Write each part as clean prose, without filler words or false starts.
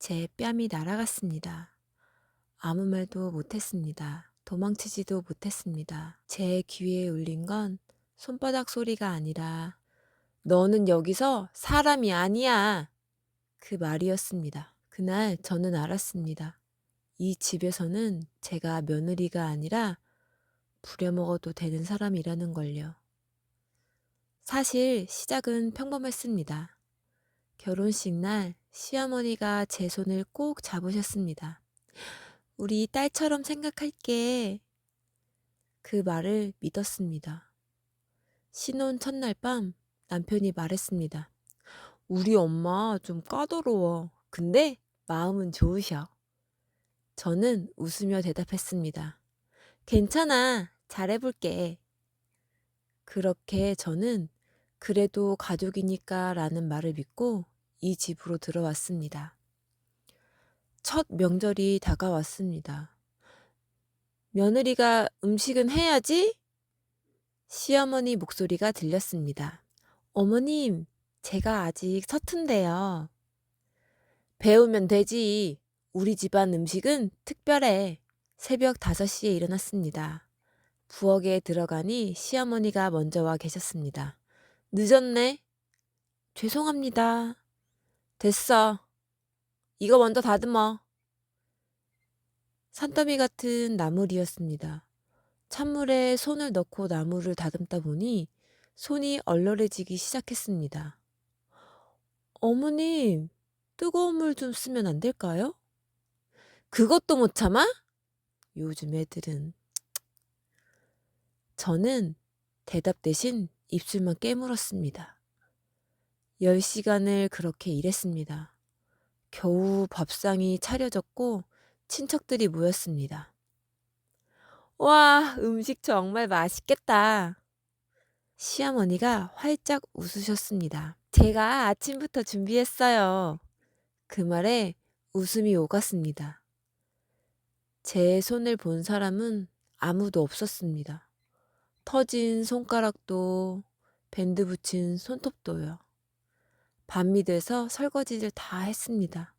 제 뺨이 날아갔습니다. 아무 말도 못했습니다. 도망치지도 못했습니다. 제 귀에 울린 건 손바닥 소리가 아니라 너는 여기서 사람이 아니야. 그 말이었습니다. 그날 저는 알았습니다. 이 집에서는 제가 며느리가 아니라 부려먹어도 되는 사람이라는 걸요. 사실 시작은 평범했습니다. 결혼식 날 시어머니가 제 손을 꼭 잡으셨습니다. 우리 딸처럼 생각할게. 그 말을 믿었습니다. 신혼 첫날 밤 남편이 말했습니다. 우리 엄마 좀 까다로워. 근데 마음은 좋으셔. 저는 웃으며 대답했습니다. 괜찮아. 잘해볼게. 그렇게 저는 그래도 가족이니까 라는 말을 믿고 이 집으로 들어왔습니다. 첫 명절이 다가왔습니다. 며느리가 음식은 해야지? 시어머니 목소리가 들렸습니다. 어머님, 제가 아직 서툰데요. 배우면 되지. 우리 집안 음식은 특별해. 새벽 5시에 일어났습니다. 부엌에 들어가니 시어머니가 먼저 와 계셨습니다. 늦었네. 죄송합니다. 됐어. 이거 먼저 다듬어. 산더미 같은 나물이었습니다. 찬물에 손을 넣고 나물을 다듬다 보니 손이 얼얼해지기 시작했습니다. 어머님, 뜨거운 물 좀 쓰면 안 될까요? 그것도 못 참아? 요즘 애들은. 저는 대답 대신 입술만 깨물었습니다. 10시간을 그렇게 일했습니다. 겨우 밥상이 차려졌고 친척들이 모였습니다. 와, 음식 정말 맛있겠다. 시어머니가 활짝 웃으셨습니다. 제가 아침부터 준비했어요. 그 말에 웃음이 오갔습니다. 제 손을 본 사람은 아무도 없었습니다. 터진 손가락도 밴드 붙인 손톱도요. 밤이 돼서 설거지를 다 했습니다.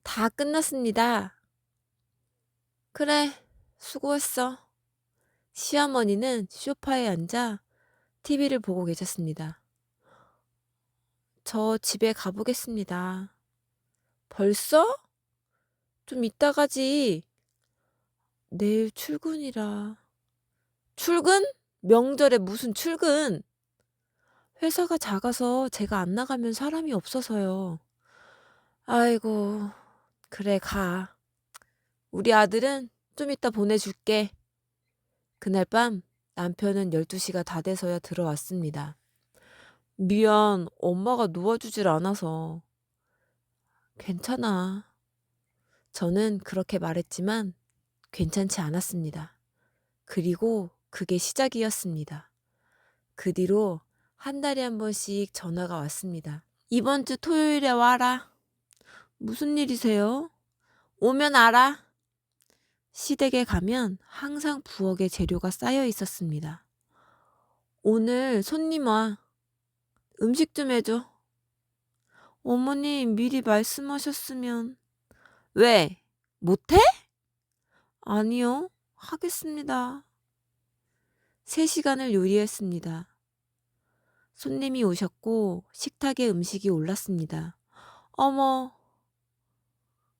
다 끝났습니다. 그래, 수고했어. 시어머니는 소파에 앉아 TV를 보고 계셨습니다. 저 집에 가보겠습니다. 벌써? 좀 이따 가지. 내일 출근이라. 출근? 명절에 무슨 출근? 회사가 작아서 제가 안 나가면 사람이 없어서요. 아이고, 그래, 가. 우리 아들은 좀 이따 보내줄게. 그날 밤 남편은 12시가 다 돼서야 들어왔습니다. 미안, 엄마가 누워주질 않아서. 괜찮아. 저는 그렇게 말했지만 괜찮지 않았습니다. 그리고 그게 시작이었습니다. 그 뒤로 한 달에 한 번씩 전화가 왔습니다. 이번 주 토요일에 와라. 무슨 일이세요? 오면 알아. 시댁에 가면 항상 부엌에 재료가 쌓여 있었습니다. 오늘 손님 와. 음식 좀 해줘. 어머니 미리 말씀하셨으면. 왜? 못해? 아니요. 하겠습니다. 3시간을 요리했습니다. 손님이 오셨고 식탁에 음식이 올랐습니다. 어머,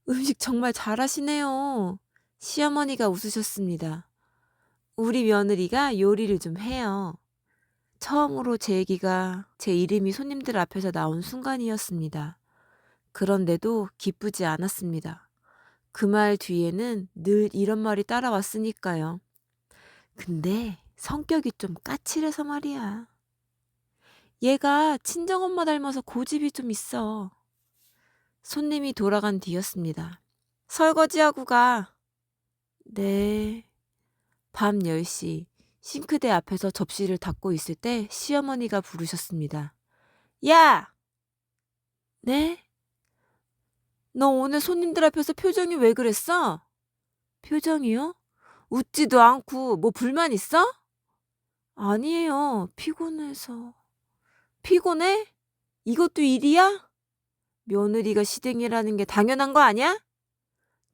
음식 정말 잘하시네요. 시어머니가 웃으셨습니다. 우리 며느리가 요리를 좀 해요. 처음으로 제 얘기가 제 이름이 손님들 앞에서 나온 순간이었습니다. 그런데도 기쁘지 않았습니다. 그 말 뒤에는 늘 이런 말이 따라왔으니까요. 근데 성격이 좀 까칠해서 말이야. 얘가 친정엄마 닮아서 고집이 좀 있어. 손님이 돌아간 뒤였습니다. 설거지하고 가. 네. 밤 10시 싱크대 앞에서 접시를 닦고 있을 때 시어머니가 부르셨습니다. 야! 네? 너 오늘 손님들 앞에서 표정이 왜 그랬어? 표정이요? 웃지도 않고 뭐 불만 있어? 아니에요. 피곤해서. 피곤해? 이것도 일이야? 며느리가 시댁이라는 게 당연한 거 아니야?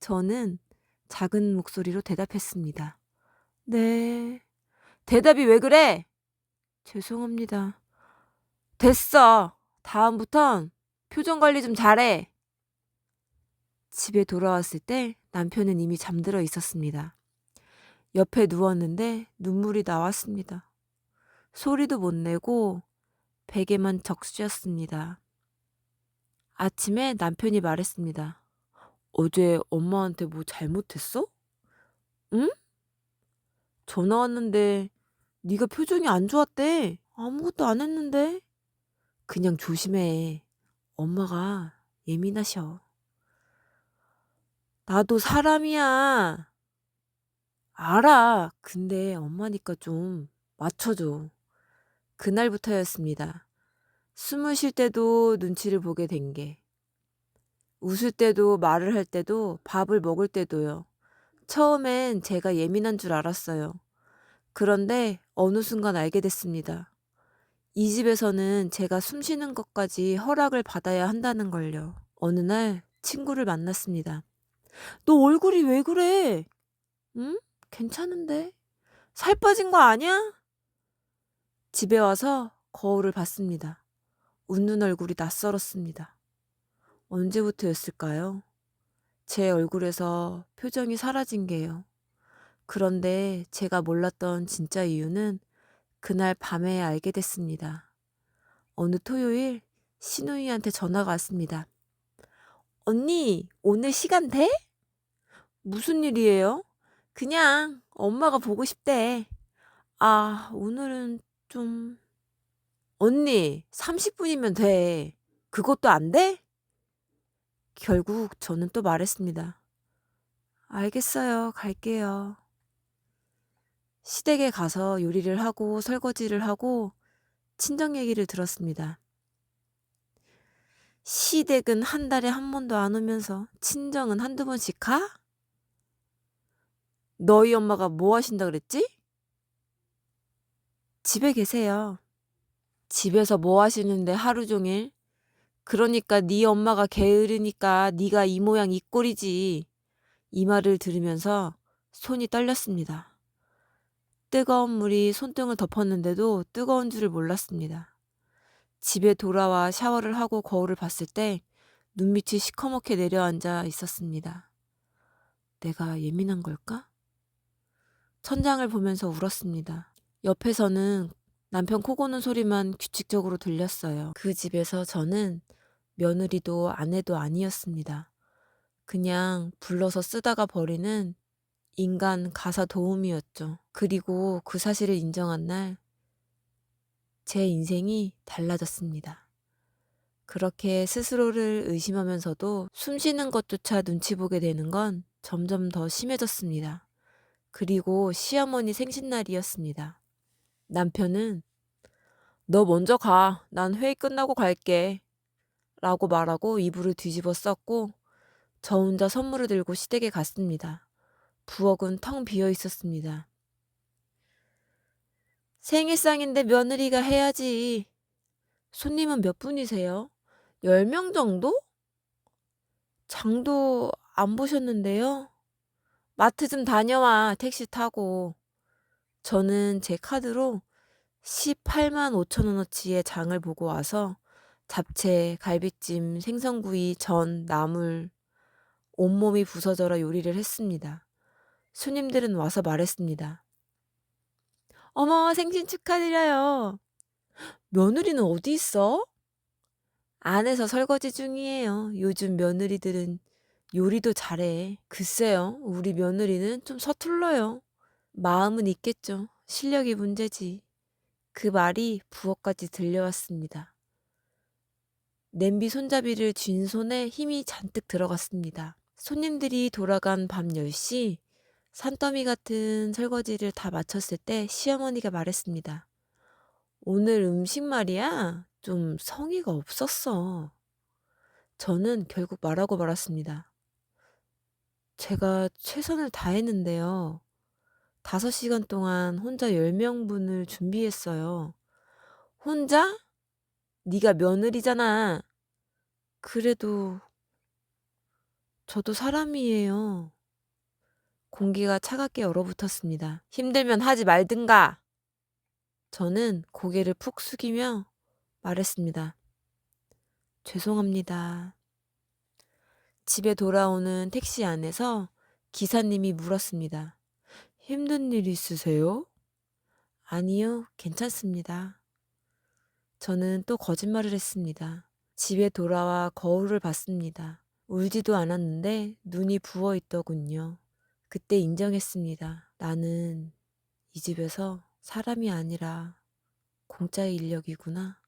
저는 작은 목소리로 대답했습니다. 네. 대답이 왜 그래? 죄송합니다. 됐어. 다음부턴 표정 관리 좀 잘해. 집에 돌아왔을 때 남편은 이미 잠들어 있었습니다. 옆에 누웠는데 눈물이 나왔습니다. 소리도 못 내고 베개만 적시었습니다. 아침에 남편이 말했습니다. 어제 엄마한테 뭐 잘못했어? 응? 전화 왔는데 네가 표정이 안 좋았대. 아무것도 안 했는데. 그냥 조심해. 엄마가 예민하셔. 나도 사람이야. 알아. 근데 엄마니까 좀 맞춰줘. 그날부터였습니다. 숨을 쉴 때도 눈치를 보게 된 게. 웃을 때도 말을 할 때도 밥을 먹을 때도요. 처음엔 제가 예민한 줄 알았어요. 그런데 어느 순간 알게 됐습니다. 이 집에서는 제가 숨 쉬는 것까지 허락을 받아야 한다는 걸요. 어느 날 친구를 만났습니다. 너 얼굴이 왜 그래? 응? 괜찮은데? 살 빠진 거 아니야? 집에 와서 거울을 봤습니다. 웃는 얼굴이 낯설었습니다. 언제부터였을까요? 제 얼굴에서 표정이 사라진 게요. 그런데 제가 몰랐던 진짜 이유는 그날 밤에 알게 됐습니다. 어느 토요일 시누이한테 전화가 왔습니다. 언니, 오늘 시간 돼? 무슨 일이에요? 그냥 엄마가 보고 싶대. 아, 오늘은 좀... 언니, 30분이면 돼. 그것도 안 돼? 결국 저는 또 말했습니다. 알겠어요. 갈게요. 시댁에 가서 요리를 하고 설거지를 하고 친정 얘기를 들었습니다. 시댁은 한 달에 한 번도 안 오면서 친정은 한두 번씩 가? 너희 엄마가 뭐 하신다 그랬지? 집에 계세요. 집에서 뭐 하시는데 하루 종일? 그러니까 네 엄마가 게으르니까 네가 이 모양 이 꼴이지. 이 말을 들으면서 손이 떨렸습니다. 뜨거운 물이 손등을 덮었는데도 뜨거운 줄을 몰랐습니다. 집에 돌아와 샤워를 하고 거울을 봤을 때 눈밑이 시커멓게 내려앉아 있었습니다. 내가 예민한 걸까? 천장을 보면서 울었습니다. 옆에서는 남편 코 고는 소리만 규칙적으로 들렸어요. 그 집에서 저는 며느리도 아내도 아니었습니다. 그냥 불러서 쓰다가 버리는 인간 가사 도우미였죠. 그리고 그 사실을 인정한 날 제 인생이 달라졌습니다. 그렇게 스스로를 의심하면서도 숨 쉬는 것조차 눈치 보게 되는 건 점점 더 심해졌습니다. 그리고 시어머니 생신날이었습니다. 남편은 너 먼저 가. 난 회의 끝나고 갈게. 라고 말하고 이불을 뒤집어 썼고 저 혼자 선물을 들고 시댁에 갔습니다. 부엌은 텅 비어 있었습니다. 생일상인데 며느리가 해야지. 손님은 몇 분이세요? 10명 정도? 장도 안 보셨는데요? 마트 좀 다녀와. 택시 타고. 저는 제 카드로 18만 5천 원어치의 장을 보고 와서 잡채, 갈비찜, 생선구이, 전, 나물, 온몸이 부서져라 요리를 했습니다. 손님들은 와서 말했습니다. 어머, 생신 축하드려요. 며느리는 어디 있어? 안에서 설거지 중이에요. 요즘 며느리들은 요리도 잘해. 글쎄요, 우리 며느리는 좀 서툴러요. 마음은 있겠죠. 실력이 문제지. 그 말이 부엌까지 들려왔습니다. 냄비 손잡이를 쥔 손에 힘이 잔뜩 들어갔습니다. 손님들이 돌아간 밤 10시 산더미 같은 설거지를 다 마쳤을 때 시어머니가 말했습니다. 오늘 음식 말이야 좀 성의가 없었어. 저는 결국 말하고 말았습니다. 제가 최선을 다했는데요. 5시간 동안 혼자 10명분을 준비했어요. 혼자? 네가 며느리잖아. 그래도 저도 사람이에요. 공기가 차갑게 얼어붙었습니다. 힘들면 하지 말든가. 저는 고개를 푹 숙이며 말했습니다. 죄송합니다. 집에 돌아오는 택시 안에서 기사님이 물었습니다. 힘든 일 있으세요? 아니요, 괜찮습니다. 저는 또 거짓말을 했습니다. 집에 돌아와 거울을 봤습니다. 울지도 않았는데 눈이 부어 있더군요. 그때 인정했습니다. 나는 이 집에서 사람이 아니라 공짜의 인력이구나.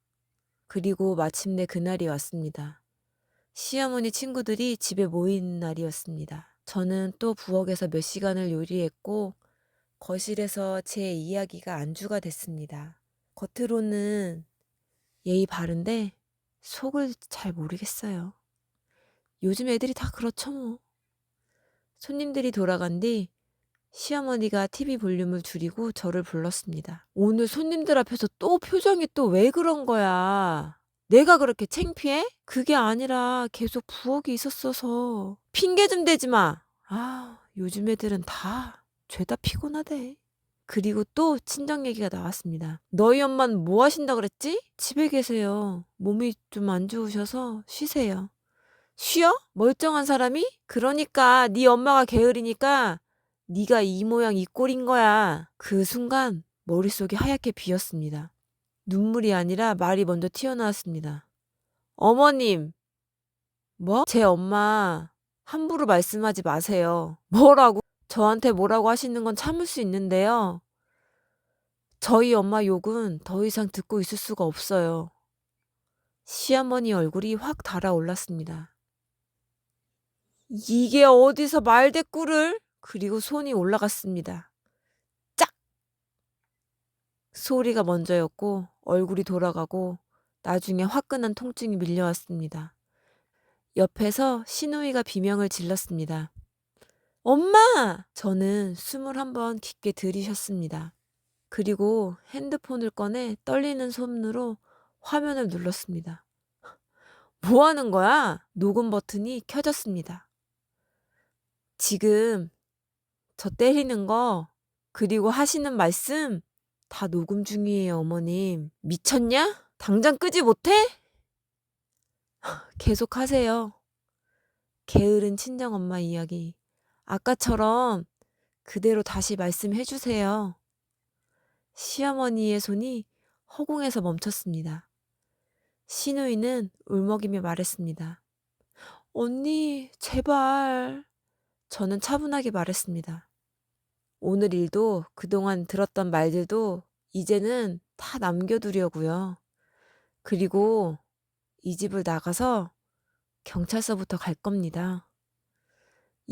그리고 마침내 그날이 왔습니다. 시어머니 친구들이 집에 모인 날이었습니다. 저는 또 부엌에서 몇 시간을 요리했고 거실에서 제 이야기가 안주가 됐습니다. 겉으로는 예의 바른데 속을 잘 모르겠어요. 요즘 애들이 다 그렇죠 뭐. 손님들이 돌아간 뒤 시어머니가 TV 볼륨을 줄이고 저를 불렀습니다. 오늘 손님들 앞에서 또 표정이 또 왜 그런 거야? 내가 그렇게 창피해? 그게 아니라 계속 부엌에 있었어서. 핑계 좀 대지 마. 아, 요즘 애들은 다 죄다 피곤하대. 그리고 또 친정 얘기가 나왔습니다. 너희 엄마는 뭐 하신다 그랬지? 집에 계세요. 몸이 좀 안 좋으셔서 쉬세요. 쉬어? 멀쩡한 사람이? 그러니까 네 엄마가 게으르니까 네가 이 모양 이 꼴인 거야. 그 순간 머릿속이 하얗게 비었습니다. 눈물이 아니라 말이 먼저 튀어나왔습니다. 어머님, 뭐? 제 엄마 함부로 말씀하지 마세요. 뭐라고? 저한테 뭐라고 하시는 건 참을 수 있는데요. 저희 엄마 욕은 더 이상 듣고 있을 수가 없어요. 시어머니 얼굴이 확 달아올랐습니다. 이게 어디서 말대꾸를? 그리고 손이 올라갔습니다. 짝! 소리가 먼저였고 얼굴이 돌아가고 나중에 화끈한 통증이 밀려왔습니다. 옆에서 시누이가 비명을 질렀습니다. 엄마! 저는 숨을 한번 깊게 들이셨습니다. 그리고 핸드폰을 꺼내 떨리는 손으로 화면을 눌렀습니다. 뭐 하는 거야? 녹음 버튼이 켜졌습니다. 지금 저 때리는 거 그리고 하시는 말씀 다 녹음 중이에요, 어머님. 미쳤냐? 당장 끄지 못해? 계속 하세요. 게으른 친정엄마 이야기. 아까처럼 그대로 다시 말씀해 주세요. 시어머니의 손이 허공에서 멈췄습니다. 시누이는 울먹이며 말했습니다. 언니, 제발. 저는 차분하게 말했습니다. 오늘 일도 그동안 들었던 말들도 이제는 다 남겨두려고요. 그리고 이 집을 나가서 경찰서부터 갈 겁니다.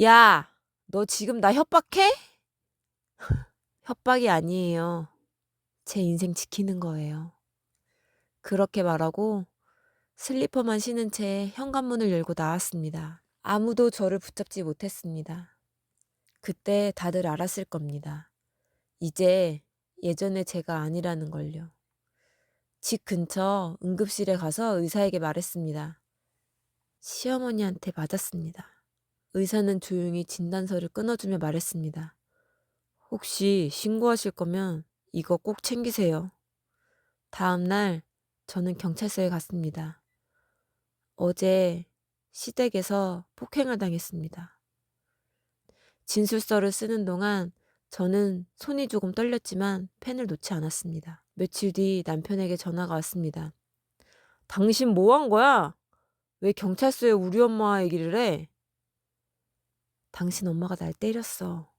야, 너 지금 나 협박해? 협박이 아니에요. 제 인생 지키는 거예요. 그렇게 말하고 슬리퍼만 신은 채 현관문을 열고 나왔습니다. 아무도 저를 붙잡지 못했습니다. 그때 다들 알았을 겁니다. 이제 예전의 제가 아니라는 걸요. 집 근처 응급실에 가서 의사에게 말했습니다. 시어머니한테 맞았습니다. 의사는 조용히 진단서를 끊어주며 말했습니다. 혹시 신고하실 거면 이거 꼭 챙기세요. 다음 날 저는 경찰서에 갔습니다. 어제 시댁에서 폭행을 당했습니다. 진술서를 쓰는 동안 저는 손이 조금 떨렸지만 펜을 놓지 않았습니다. 며칠 뒤 남편에게 전화가 왔습니다. 당신 뭐 한 거야? 왜 경찰서에 우리 엄마 얘기를 해? 당신 엄마가 날 때렸어.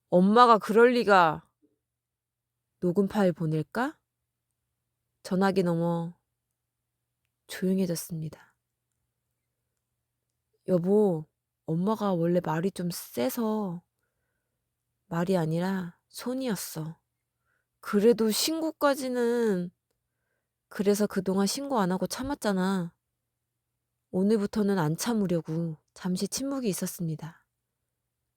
엄마가 그럴 리가. 녹음 파일 보낼까? 전화기 너머 조용해졌습니다. 여보, 엄마가 원래 말이 좀 세서 말이 아니라 손이었어. 그래도 신고까지는. 그래서 그동안 신고 안 하고 참았잖아. 오늘부터는 안 참으려고. 잠시 침묵이 있었습니다.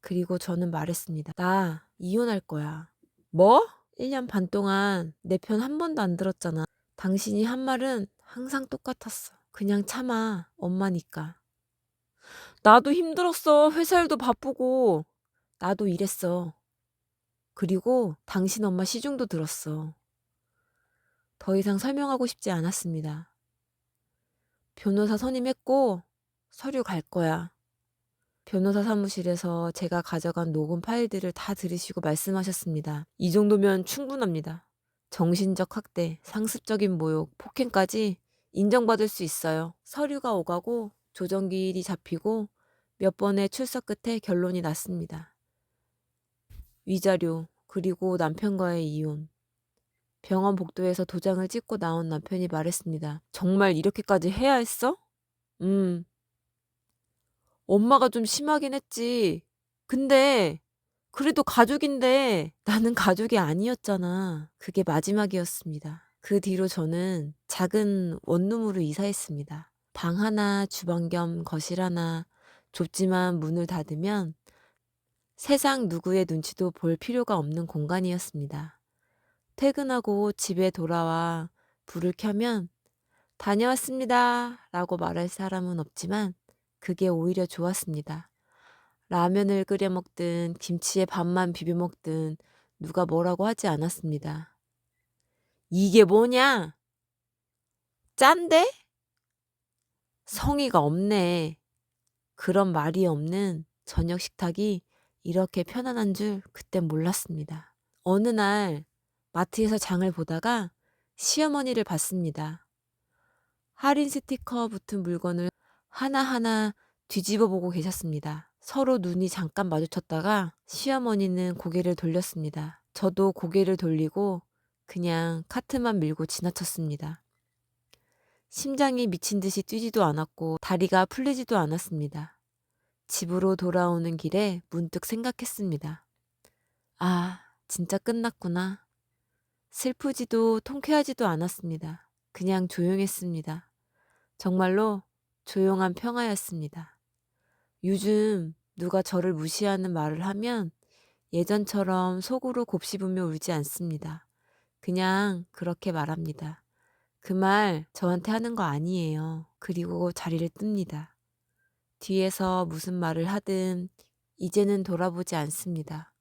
그리고 저는 말했습니다. 나 이혼할 거야. 뭐? 1년 반 동안 내 편 한 번도 안 들었잖아. 당신이 한 말은 항상 똑같았어. 그냥 참아. 엄마니까. 나도 힘들었어. 회사 일도 바쁘고. 나도 이랬어. 그리고 당신 엄마 시중도 들었어. 더 이상 설명하고 싶지 않았습니다. 변호사 선임했고 서류 갈 거야. 변호사 사무실에서 제가 가져간 녹음 파일들을 다 들으시고 말씀하셨습니다. 이 정도면 충분합니다. 정신적 학대, 상습적인 모욕, 폭행까지 인정받을 수 있어요. 서류가 오가고 조정기일이 잡히고 몇 번의 출석 끝에 결론이 났습니다. 위자료, 그리고 남편과의 이혼. 병원 복도에서 도장을 찍고 나온 남편이 말했습니다. 정말 이렇게까지 해야 했어? 엄마가 좀 심하긴 했지. 근데 그래도 가족인데 나는 가족이 아니었잖아. 그게 마지막이었습니다. 그 뒤로 저는 작은 원룸으로 이사했습니다. 방 하나, 주방 겸 거실 하나, 좁지만 문을 닫으면 세상 누구의 눈치도 볼 필요가 없는 공간이었습니다. 퇴근하고 집에 돌아와 불을 켜면 다녀왔습니다 라고 말할 사람은 없지만 그게 오히려 좋았습니다. 라면을 끓여 먹든 김치에 밥만 비벼 먹든 누가 뭐라고 하지 않았습니다. 이게 뭐냐? 짠데? 성의가 없네. 그런 말이 없는 저녁 식탁이 이렇게 편안한 줄 그땐 몰랐습니다. 어느 날 마트에서 장을 보다가 시어머니를 봤습니다. 할인 스티커 붙은 물건을 하나하나 뒤집어 보고 계셨습니다. 서로 눈이 잠깐 마주쳤다가 시어머니는 고개를 돌렸습니다. 저도 고개를 돌리고 그냥 카트만 밀고 지나쳤습니다. 심장이 미친 듯이 뛰지도 않았고 다리가 풀리지도 않았습니다. 집으로 돌아오는 길에 문득 생각했습니다. 아, 진짜 끝났구나. 슬프지도 통쾌하지도 않았습니다. 그냥 조용했습니다. 정말로 조용한 평화였습니다. 요즘 누가 저를 무시하는 말을 하면 예전처럼 속으로 곱씹으며 울지 않습니다. 그냥 그렇게 말합니다. 그 말 저한테 하는 거 아니에요. 그리고 자리를 뜹니다. 뒤에서 무슨 말을 하든 이제는 돌아보지 않습니다.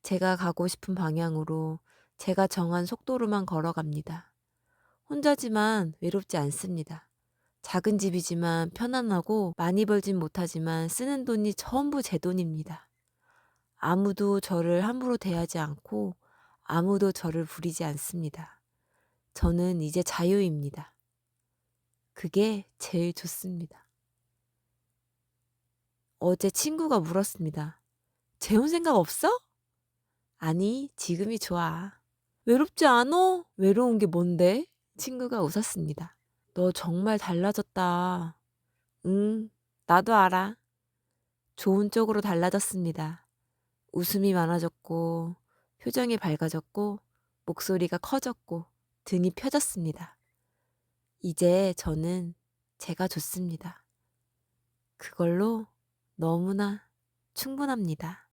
제가 가고 싶은 방향으로 제가 정한 속도로만 걸어갑니다. 혼자지만 외롭지 않습니다. 작은 집이지만 편안하고 많이 벌진 못하지만 쓰는 돈이 전부 제 돈입니다. 아무도 저를 함부로 대하지 않고 아무도 저를 부리지 않습니다. 저는 이제 자유입니다. 그게 제일 좋습니다. 어제 친구가 물었습니다. 재혼 생각 없어? 아니, 지금이 좋아. 외롭지 않어? 외로운 게 뭔데? 친구가 웃었습니다. 너 정말 달라졌다. 응, 나도 알아. 좋은 쪽으로 달라졌습니다. 웃음이 많아졌고, 표정이 밝아졌고, 목소리가 커졌고, 등이 펴졌습니다. 이제 저는 제가 좋습니다. 그걸로 너무나 충분합니다.